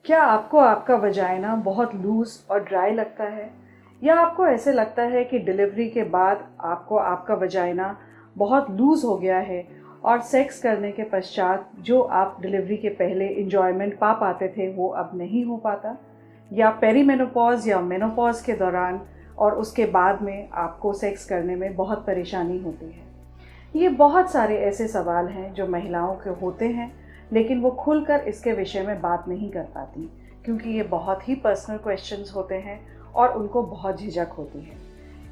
क्या आपको आपका वजाइना बहुत लूज़ और ड्राई लगता है, या आपको ऐसे लगता है कि डिलीवरी के बाद आपको आपका वजाइना बहुत लूज़ हो गया है और सेक्स करने के पश्चात जो आप डिलीवरी के पहले एंजॉयमेंट पा पाते थे वो अब नहीं हो पाता, या पेरीमेनोपॉज या मेनोपॉज के दौरान और उसके बाद में आपको सेक्स करने में बहुत परेशानी होती है। ये बहुत सारे ऐसे सवाल हैं जो महिलाओं के होते हैं, लेकिन वो खुलकर इसके विषय में बात नहीं कर पाती क्योंकि ये बहुत ही पर्सनल क्वेश्चंस होते हैं और उनको बहुत झिझक होती है।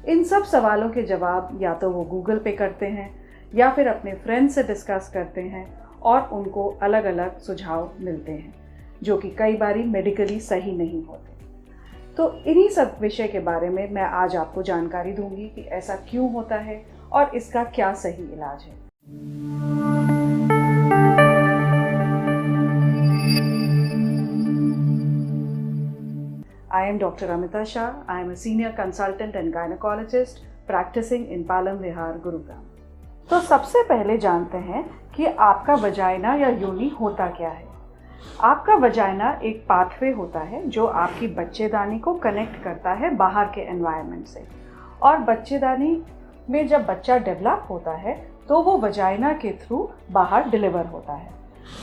इन सब सवालों के जवाब या तो वो गूगल पे करते हैं या फिर अपने फ्रेंड से डिस्कस करते हैं और उनको अलग अलग सुझाव मिलते हैं जो कि कई बारी मेडिकली सही नहीं होते। तो इन्हीं सब विषय के बारे में मैं आज आपको जानकारी दूंगी कि ऐसा क्यों होता है और इसका क्या सही इलाज है। I am Dr. Amita Shah. I am a senior consultant and gynecologist practicing in Palam Vihar, Gurugram. तो सबसे पहले जानते हैं कि आपका वजाइना या योनि होता क्या है। आपका वजाइना एक पाथवे होता है जो आपकी बच्चेदानी को कनेक्ट करता है बाहर के एनवायरनमेंट से, और बच्चेदानी में जब बच्चा डेवलप होता है तो वो वजाइना के थ्रू बाहर डिलीवर होता है।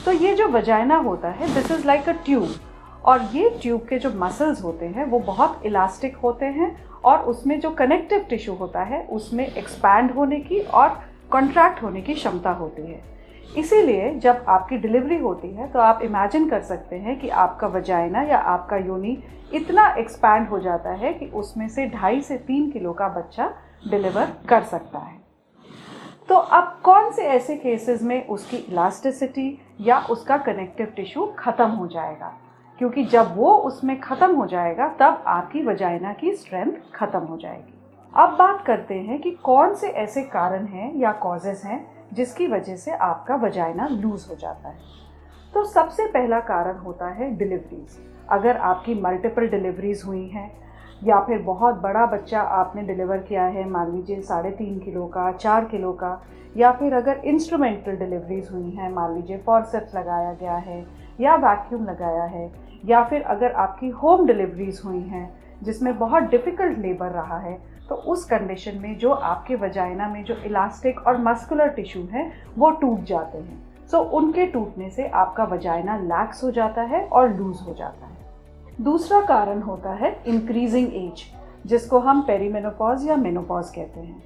तो ये जो वजाइना होता है this is like a tube, और ये ट्यूब के जो मसल्स होते हैं वो बहुत इलास्टिक होते हैं और उसमें जो कनेक्टिव टिश्यू होता है उसमें एक्सपैंड होने की और कॉन्ट्रैक्ट होने की क्षमता होती है। इसीलिए जब आपकी डिलीवरी होती है तो आप इमेजिन कर सकते हैं कि आपका वजाइना या आपका योनि इतना एक्सपैंड हो जाता है कि उसमें से 2.5 से 3 किलो का बच्चा डिलीवर कर सकता है। तो अब कौन से ऐसे केसेस में उसकी इलास्टिसिटी या उसका कनेक्टिव टिश्यू ख़त्म हो जाएगा, क्योंकि जब वो उसमें ख़त्म हो जाएगा तब आपकी वजाइना की स्ट्रेंथ ख़त्म हो जाएगी। अब बात करते हैं कि कौन से ऐसे कारण हैं या कॉजेज़ हैं जिसकी वजह से आपका वजाइना लूज़ हो जाता है। तो सबसे पहला कारण होता है डिलीवरीज। अगर आपकी मल्टीपल डिलीवरीज हुई हैं या फिर बहुत बड़ा बच्चा आपने डिलीवर किया है, मान लीजिए 3.5 किलो का, 4 किलो का, या फिर अगर इंस्ट्रूमेंटल डिलीवरीज हुई हैं, मान लीजिए फॉरसेप्स लगाया गया है या वैक्यूम लगाया है, या फिर अगर आपकी होम डिलीवरीज हुई हैं जिसमें बहुत डिफ़िकल्ट लेबर रहा है, तो उस कंडीशन में जो आपके वजाइना में जो इलास्टिक और मस्कुलर टिश्यू हैं वो टूट जाते हैं। सो उनके टूटने से आपका वजाइना लैक्स हो जाता है और लूज़ हो जाता है। दूसरा कारण होता है इंक्रीजिंग एज, जिसको हम पेरीमेनोपॉज या मेनोपॉज कहते हैं।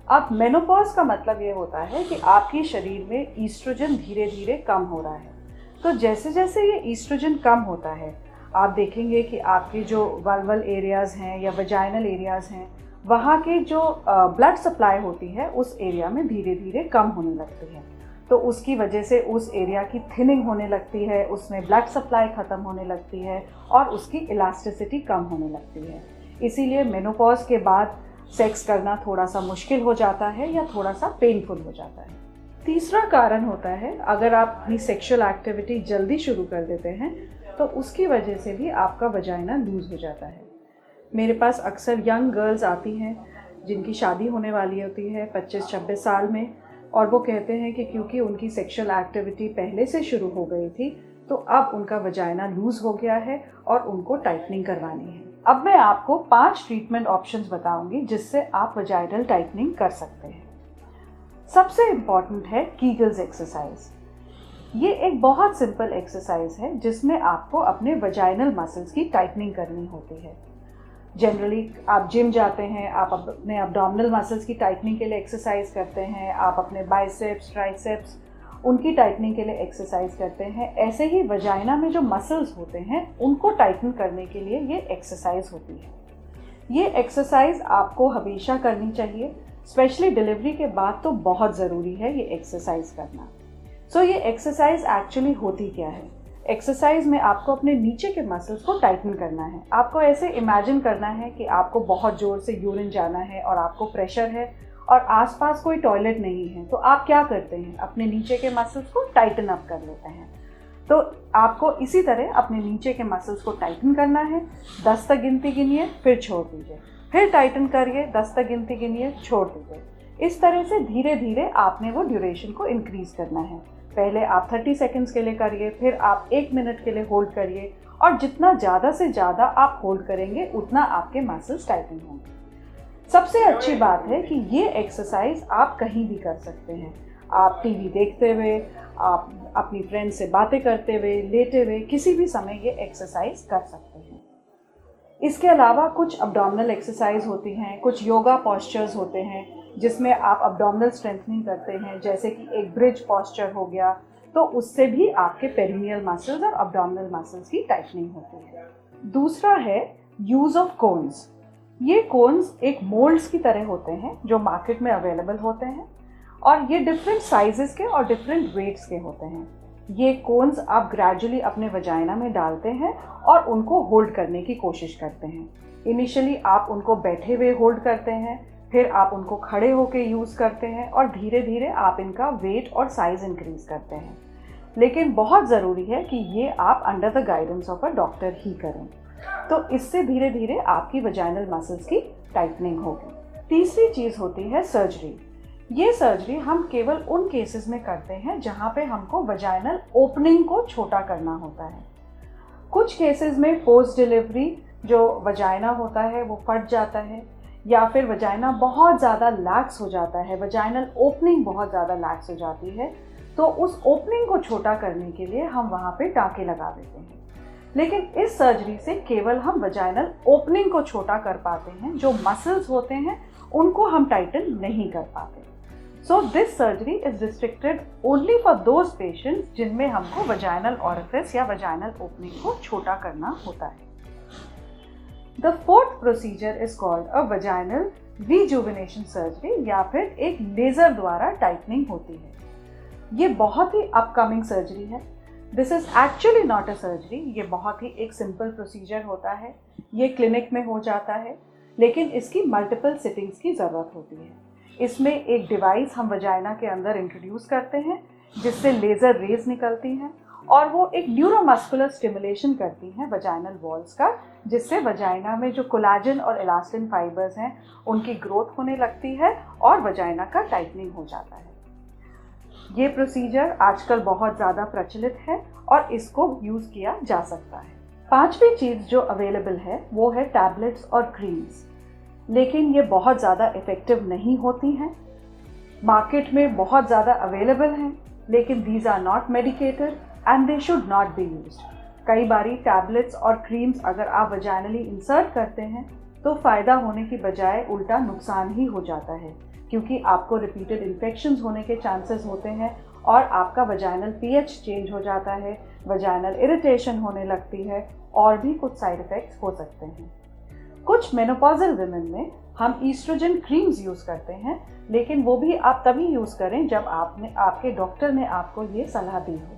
अब मेनोपॉज का मतलब ये होता है कि आपके शरीर में ईस्ट्रोजन धीरे धीरे कम हो रहा है। तो जैसे जैसे ये ईस्ट्रोजन कम होता है आप देखेंगे कि आपके जो वल्वल एरियाज़ हैं या वजाइनल एरियाज़ हैं वहाँ के जो ब्लड सप्लाई होती है उस एरिया में धीरे धीरे कम होने लगती है। तो उसकी वजह से उस एरिया की थिनिंग होने लगती है, उसमें ब्लड सप्लाई ख़त्म होने लगती है और उसकी इलास्टिसिटी कम होने लगती है। इसीलिए मेनोपॉज के बाद सेक्स करना थोड़ा सा मुश्किल हो जाता है या थोड़ा सा पेनफुल हो जाता है। तीसरा कारण होता है अगर आप अपनी सेक्सुअल एक्टिविटी जल्दी शुरू कर देते हैं तो उसकी वजह से भी आपका वजाइना लूज़ हो जाता है। मेरे पास अक्सर यंग गर्ल्स आती हैं जिनकी शादी होने वाली होती है 25-26 साल में, और वो कहते हैं कि क्योंकि उनकी सेक्सुअल एक्टिविटी पहले से शुरू हो गई थी तो अब उनका वजाइना लूज़ हो गया है और उनको टाइटनिंग करवानी है। अब मैं आपको 5 ट्रीटमेंट ऑप्शंस बताऊंगी जिससे आप वजाइनल टाइटनिंग कर सकते हैं। सबसे इम्पॉर्टेंट है कीगल्स एक्सरसाइज। ये एक बहुत सिंपल एक्सरसाइज है जिसमें आपको अपने वजाइनल मसल्स की टाइटनिंग करनी होती है। जनरली आप जिम जाते हैं, आप अपने अब्डोमिनल मसल्स की टाइटनिंग के लिए एक्सरसाइज करते हैं, आप अपने बाइसेप्स, ट्राइसेप्स उनकी टाइटनिंग के लिए एक्सरसाइज करते हैं। ऐसे ही वजाइना में जो मसल्स होते हैं उनको टाइटन करने के लिए ये एक्सरसाइज होती है। ये एक्सरसाइज आपको हमेशा करनी चाहिए, स्पेशली डिलीवरी के बाद तो बहुत ज़रूरी है ये एक्सरसाइज करना। सो ये एक्सरसाइज एक्चुअली होती क्या है? एक्सरसाइज में आपको अपने नीचे के मसल्स को टाइटन करना है। आपको ऐसे इमेजिन करना है कि आपको बहुत ज़ोर से यूरिन जाना है और आपको प्रेशर है और आसपास कोई टॉयलेट नहीं है, तो आप क्या करते हैं? अपने नीचे के मसल्स को टाइटन अप कर लेते हैं। तो आपको इसी तरह अपने नीचे के मसल्स को टाइटन करना है। 10 तक गिनती गिनिए, फिर छोड़ दीजिए, फिर टाइटन करिए, 10 तक गिनती गिनिए, छोड़ दीजिए। इस तरह से धीरे धीरे आपने वो ड्यूरेशन को इंक्रीज करना है। पहले आप 30 सेकंड्स के लिए करिए, फिर आप 1 मिनट के लिए होल्ड करिए, और जितना ज़्यादा से ज़्यादा आप होल्ड करेंगे उतना आपके मसल्स टाइटन होंगे। सबसे अच्छी बात है कि ये एक्सरसाइज आप कहीं भी कर सकते हैं। आप टीवी देखते हुए, आप अपनी फ्रेंड से बातें करते हुए, लेटे हुए, किसी भी समय ये एक्सरसाइज कर सकते हैं। इसके अलावा कुछ अब्डोमिनल एक्सरसाइज होती हैं, कुछ योगा पोस्चर्स होते हैं जिसमें आप अब्डोमिनल स्ट्रेंथनिंग करते हैं, जैसे कि एक ब्रिज पोस्चर हो गया, तो उससे भी आपके पेरिनियल मसल्स और अब्डोमिनल मसल्स की टाइटनिंग होती है। दूसरा है यूज़ ऑफ कोन्स। ये कोन्स एक मोल्ड्स की तरह होते हैं जो मार्केट में अवेलेबल होते हैं, और ये डिफरेंट साइजेस के और डिफरेंट वेट्स के होते हैं। ये कोन्स आप ग्रेजुअली अपने वजाइना में डालते हैं और उनको होल्ड करने की कोशिश करते हैं। इनिशियली आप उनको बैठे हुए होल्ड करते हैं, फिर आप उनको खड़े होकर यूज़ करते हैं, और धीरे धीरे आप इनका वेट और साइज़ इंक्रीज़ करते हैं। लेकिन बहुत ज़रूरी है कि ये आप under the guidance of a doctor ही करें, तो इससे धीरे धीरे आपकी वजाइनल मसल्स की टाइटनिंग होगी। तीसरी चीज़ होती है सर्जरी। ये सर्जरी हम केवल उन केसेस में करते हैं जहाँ पे हमको वजाइनल ओपनिंग को छोटा करना होता है। कुछ केसेस में पोस्ट डिलीवरी जो वजाइना होता है वो फट जाता है, या फिर वजाइना बहुत ज़्यादा लैक्स हो जाता है, वजाइनल ओपनिंग बहुत ज़्यादा लैक्स हो जाती है, तो उस ओपनिंग को छोटा करने के लिए हम वहाँ पे टाँके लगा देते हैं। लेकिन इस सर्जरी से केवल हम वजाइनल ओपनिंग को छोटा कर पाते हैं, जो मसल्स होते हैं उनको हम टाइटन नहीं कर पाते। So this surgery is restricted only for those patients जिनमें हमको वजाइनल ओरिफिस या वजाइनल ओपनिंग को छोटा करना होता है। The fourth procedure is called a vaginal rejuvenation surgery, या फिर एक लेजर द्वारा टाइटनिंग होती है। ये बहुत ही अपकमिंग सर्जरी है। This is actually not a surgery, ये बहुत ही एक सिंपल प्रोसीजर होता है। ये क्लिनिक में हो जाता है, लेकिन इसकी मल्टीपल सिटिंग्स की ज़रूरत होती है। इसमें एक डिवाइस हम वजाइना के अंदर इंट्रोड्यूस करते हैं जिससे लेज़र रेज निकलती हैं, और वो एक न्यूरोमस्कुलर स्टिमुलेशन करती हैं वजाइनल वॉल्स का, जिससे वजाइना में जो कोलाजन और इलास्टिन फाइबर्स हैं उनकी ग्रोथ होने लगती है और वजाइना का टाइटनिंग हो जाता है। ये प्रोसीजर आजकल बहुत ज़्यादा प्रचलित है और इसको यूज़ किया जा सकता है। पांचवी चीज़ जो अवेलेबल है वो है टैबलेट्स और क्रीम्स, लेकिन ये बहुत ज़्यादा इफ़ेक्टिव नहीं होती हैं। मार्केट में बहुत ज़्यादा अवेलेबल हैं, लेकिन these are not medicated and they should not be used. कई बारी टैबलेट्स और क्रीम्स अगर आप वजाइनली इंसर्ट करते हैं तो फ़ायदा होने की बजाय उल्टा नुकसान ही हो जाता है, क्योंकि आपको रिपीटेड इन्फेक्शंस होने के चांसेस होते हैं और आपका वजाइनल पीएच चेंज हो जाता है, वजाइनल इरिटेशन होने लगती है, और भी कुछ साइड इफ़ेक्ट्स हो सकते हैं। कुछ मेनोपॉजल विमेन में हम ईस्ट्रोजन क्रीम्स यूज़ करते हैं, लेकिन वो भी आप तभी यूज़ करें जब आपके डॉक्टर ने आपको ये सलाह दी हो।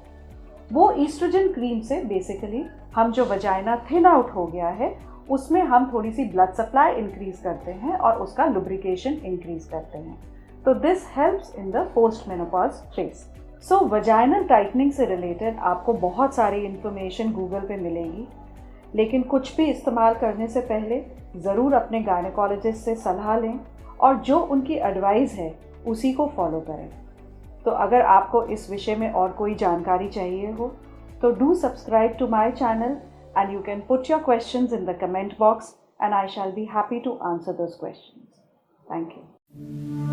वो ईस्ट्रोजन क्रीम से बेसिकली हम जो वजाइना थिन आउट हो गया है उसमें हम थोड़ी सी ब्लड सप्लाई इंक्रीज करते हैं और उसका लुब्रिकेशन इंक्रीज करते हैं, तो this helps in the post menopause phase. So vaginal tightening से रिलेटेड आपको बहुत सारी इन्फॉर्मेशन गूगल पे मिलेगी, लेकिन कुछ भी इस्तेमाल करने से पहले ज़रूर अपने गायनेकोलॉजिस्ट से सलाह लें और जो उनकी एडवाइस है उसी को फॉलो करें। तो अगर आपको इस विषय में और कोई जानकारी चाहिए हो तो do subscribe to my channel and you can put your questions in the comment box and I shall be happy to answer those questions. Thank you.